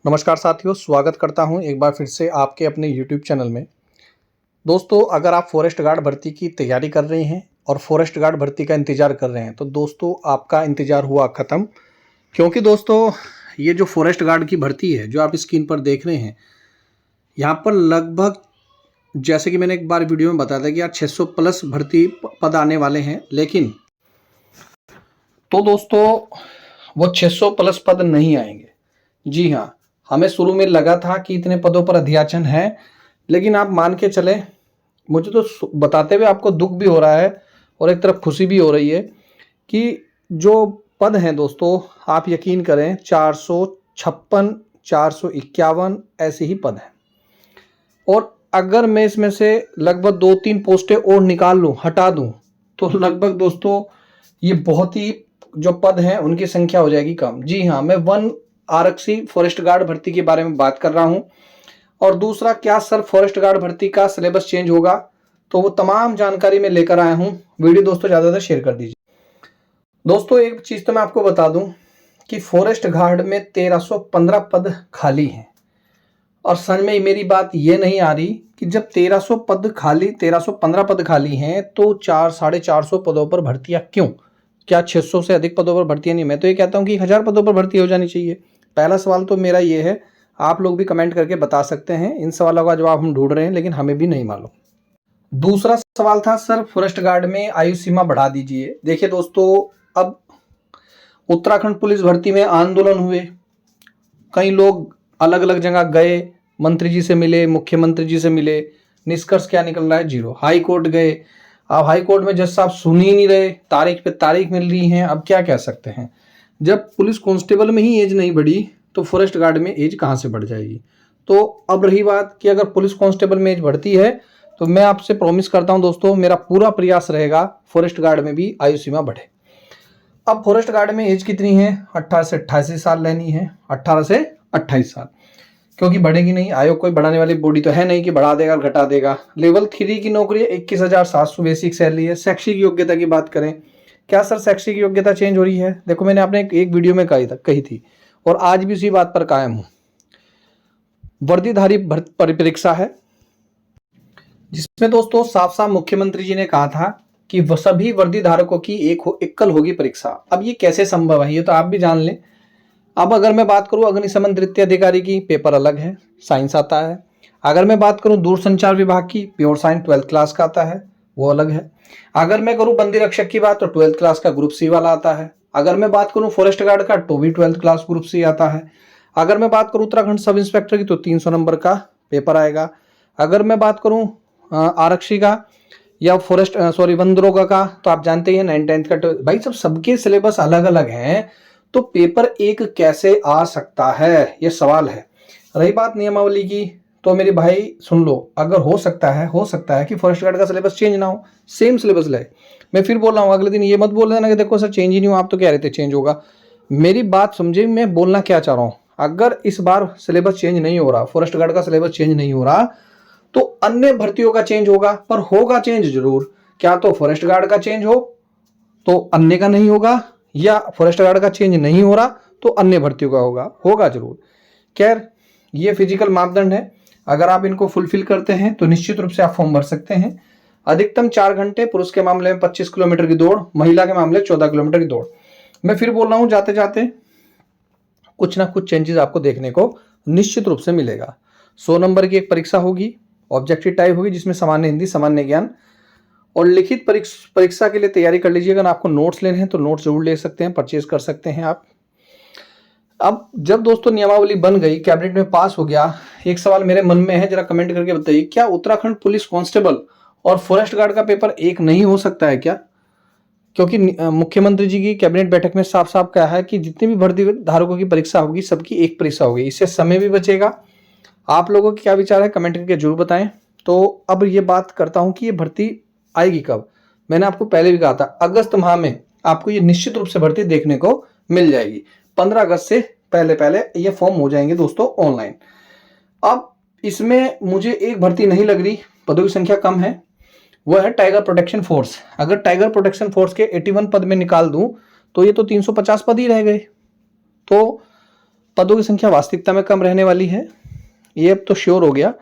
नमस्कार साथियों, स्वागत करता हूं एक बार फिर से आपके अपने YouTube चैनल में। दोस्तों, अगर आप फॉरेस्ट गार्ड भर्ती की तैयारी कर रहे हैं और फॉरेस्ट गार्ड भर्ती का इंतज़ार कर रहे हैं तो दोस्तों आपका इंतज़ार हुआ ख़त्म। क्योंकि दोस्तों ये जो फॉरेस्ट गार्ड की भर्ती है जो आप स्क्रीन पर देख रहे हैं, यहाँ पर लगभग जैसे कि मैंने एक बार वीडियो में बताया था कि यार 600 प्लस भर्ती पद आने वाले हैं, लेकिन तो दोस्तों वो 600 प्लस पद नहीं आएंगे। जी हाँ, हमें शुरू में लगा था कि इतने पदों पर अध्याचन है, लेकिन आप मान के चले, मुझे तो बताते हुए आपको दुख भी हो रहा है और एक तरफ खुशी भी हो रही है कि जो पद हैं दोस्तों, आप यकीन करें 456 451 ऐसे ही पद हैं। और अगर मैं इसमें से लगभग 2-3 पोस्टें और निकाल लूँ, हटा दूँ, तो लगभग दोस्तों ये बहुत ही जो पद हैं उनकी संख्या हो जाएगी कम। जी हाँ, मैं वन आरक्षी फॉरेस्ट गार्ड भर्ती के बारे में बात कर रहा हूं। और दूसरा, क्या सर फॉरेस्ट गार्ड भर्ती का सिलेबस चेंज होगा, तो वो तमाम जानकारी मैं लेकर आया हूं। वीडियो दोस्तों ज़्यादा से शेयर कर दीजिए। दोस्तों एक चीज़ तो मैं आपको बता दूं कि फॉरेस्ट गार्ड में 1315 पद खाली हैं। और समझ में मेरी बात ये नहीं आ रही कि जब 1315 पद खाली हैं तो 400-450 पदों पर भर्तियां क्यों? क्या 600 से अधिक पदों पर भर्तियां नहीं? मैं तो ये कहता हूं कि 1000 पदों पर भर्ती हो जानी चाहिए। पहला सवाल तो मेरा ये है, आप लोग भी कमेंट करके बता सकते हैं। इन सवालों का जवाब हम ढूंढ रहे हैं, लेकिन हमें भी नहीं मालूम। दूसरा सवाल था, सर फॉरेस्ट गार्ड में आयु सीमा बढ़ा दीजिए। देखिए दोस्तों, अब उत्तराखंड पुलिस भर्ती में आंदोलन हुए, कई लोग अलग अलग जगह गए, मंत्री जी से मिले, मुख्यमंत्री जी से मिले, निष्कर्ष क्या निकल रहा है? जीरो। हाई कोर्ट गए, अब हाई कोर्ट में जज साहब सुन ही नहीं रहे, तारीख पे तारीख मिल रही हैं। अब क्या कह सकते हैं, जब पुलिस कांस्टेबल में ही एज नहीं बढ़ी तो फॉरेस्ट गार्ड में एज कहाँ से बढ़ जाएगी? तो अब रही बात कि अगर पुलिस कांस्टेबल में एज बढ़ती है तो मैं आपसे प्रॉमिस करता हूं दोस्तों, मेरा पूरा प्रयास रहेगा फॉरेस्ट गार्ड में भी आयु सीमा बढ़े। अब फॉरेस्ट गार्ड में एज कितनी है? 18 से 88 साल रहनी है, 18 से 28 साल, क्योंकि बढ़ेगी नहीं। आयोग कोई बढ़ाने वाली बॉडी तो है नहीं कि बढ़ा देगा और घटा देगा। लेवल 3 की नौकरी है, 21,700 बेसिक सैलरी है। शैक्षिक योग्यता की बात करें, क्या सर शैक्षिक योग्यता चेंज हो रही है? देखो, मैंने आपने एक वीडियो में कही थी और आज भी उसी बात पर कायम हूं। वर्दीधारी परीक्षा है, जिसमें दोस्तों साफ साफ मुख्यमंत्री जी ने कहा था कि वह सभी वर्दी धारकों की एकल होगी परीक्षा। अब ये कैसे संभव है, ये तो आप भी जान लें। अब अगर मैं बात करूं अग्निशमन द्वितीय अधिकारी की, पेपर अलग है, साइंस आता है। अगर मैं बात करूं दूरसंचार विभाग की, प्योर साइंस 12th क्लास का आता है, वो अलग है। अगर मैं करूं बंदी रक्षक की बात तो 12th क्लास का ग्रुप सी वाला आता है। अगर मैं बात करूं फॉरेस्ट गार्ड का तो भी 12th क्लास ग्रुप सी आता है। अगर मैं बात करूं उत्तराखंड सब इंस्पेक्टर की तो 300 नंबर का पेपर आएगा। अगर मैं बात करूं आरक्षी का या वन दरोगा का, तो आप जानते ही हैं 9th 10th का। भाई सब सबके सिलेबस अलग अलग हैं, तो पेपर एक कैसे आ सकता है, ये सवाल है। रही बात नियमावली की, तो मेरे भाई सुन लो, अगर हो सकता है कि फॉरेस्ट गार्ड का सिलेबस चेंज ना हो, सेम सिलेबस ले। मैं फिर बोल रहा हूँ, अगले दिन ये मत बोल देना कि देखो सर चेंज ही नहीं हुआ, आप तो कह रहे थे चेंज होगा। मेरी बात समझे, मैं बोलना क्या चाह रहा हूँ। अगर इस बार सिलेबस चेंज नहीं हो रहा, फॉरेस्ट गार्ड का सिलेबस चेंज नहीं हो रहा, तो अन्य भर्तियों का चेंज होगा, पर होगा चेंज जरूर। क्या तो फॉरेस्ट गार्ड का चेंज हो तो अन्य का नहीं होगा, या फॉरेस्ट गार्ड का चेंज नहीं हो रहा तो अन्य भर्तियों का होगा जरूर। खैर, ये फिजिकल मापदंड है, अगर आप इनको फुलफिल करते हैं तो निश्चित रूप से आप फॉर्म भर सकते हैं। अधिकतम 4 घंटे, पुरुष के मामले में 25 किलोमीटर की दौड़, महिला के मामले 14 किलोमीटर की दौड़। मैं फिर बोल रहा हूं, जाते जाते कुछ ना कुछ चेंजेस आपको देखने को निश्चित रूप से मिलेगा। 100 नंबर की एक परीक्षा होगी, ऑब्जेक्टिव टाइप होगी, जिसमें सामान्य हिंदी, सामान्य ज्ञान और लिखित परीक्षा के लिए तैयारी कर लीजिए। अगर आपको नोट्स लेने हैं तो नोट्स जरूर ले सकते हैं, परचेज कर सकते हैं आप। अब जब दोस्तों नियमावली बन गई, कैबिनेट में पास हो गया, एक सवाल मेरे मन में है, जरा कमेंट करके बताइए, क्या उत्तराखंड पुलिस कांस्टेबल और फॉरेस्ट गार्ड का पेपर एक नहीं हो सकता है क्या? क्योंकि मुख्यमंत्री जी की कैबिनेट बैठक में साफ साफ कहा है कि जितनी भी भर्ती धारकों की परीक्षा होगी सबकी एक परीक्षा होगी, इससे समय भी बचेगा। आप लोगों के क्या विचार है, कमेंट करके जरूर बताएं। तो अब ये बात करता हूं कि ये भर्ती आएगी कब। मैंने आपको पहले भी कहा था, अगस्त माह में आपको ये निश्चित रूप से भर्ती देखने को मिल जाएगी। 15 अगस्त से पहले पहले ये फॉर्म हो जाएंगे दोस्तों ऑनलाइन। अब इसमें मुझे एक भर्ती नहीं लग रही, पदों की संख्या कम है, वो है टाइगर प्रोटेक्शन फोर्स। अगर टाइगर प्रोटेक्शन फोर्स के 81 पद में निकाल दूं तो ये तो 350 पद ही रह गए। तो पदों की संख्या वास्तविकता में कम रहने वाली है, ये अब तो श्योर हो गया।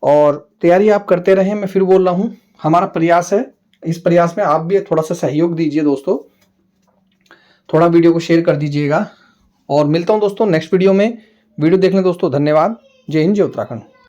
और तैयारी आप करते रहें, मैं फिर बोल रहा हूँ, हमारा प्रयास है, इस प्रयास में आप भी थोड़ा सा सहयोग दीजिए दोस्तों, थोड़ा वीडियो को शेयर कर दीजिएगा। और मिलता हूँ दोस्तों नेक्स्ट वीडियो में। वीडियो देखने दोस्तों धन्यवाद। जय हिंद, जय उत्तराखंड।